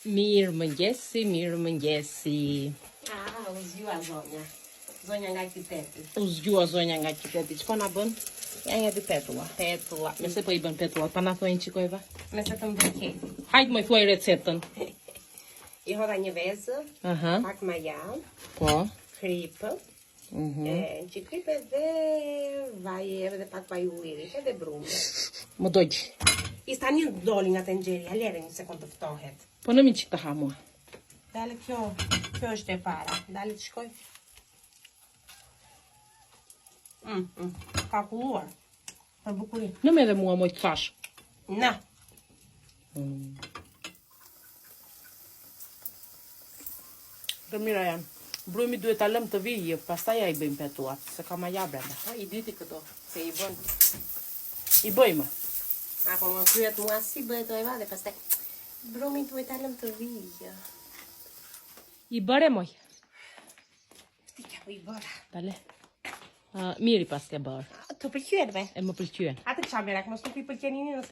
Mirë mëngjesi. U zgjua zonja. Zonja nga qyteti. U zgjua zonja nga qyteti. Ç'po na bën? Ja një dy petulla. Me se po I bën petulla, pa na thojnë qikojva? Me se të mbërke. Hajtë më thuaj recetën. I hodha një vezë, Aha. pak maja, Po. kripë, që kripë dhe vaje dhe pak vaj ujri, edhe brume. Më dojgjë. I sta një doli nga tenxheria, lere një sekund të ftohet. Po në mi qik të ha mua. Dale kjo është e para. Dale të shkoj. Ka kulluar. Për bukurin. Në me dhe mua moj të thash. Na. Të mira janë. Brumi duhet ta lëm të vijë, pastaj ja I bëjmë petuat, se ka maja brenda. I dyti këto, se I bën. I bëjmë. Apo më pyet mua si bëhet o eva dhe pastaj brumi duhet ta lëm të vijë. I bëre moj. Ti ka I bëra. Dale. Miri pas ke bërë. Të pëlqyen me. E më pëlqyen. Atë çamerak, mos nuk I pëlqenin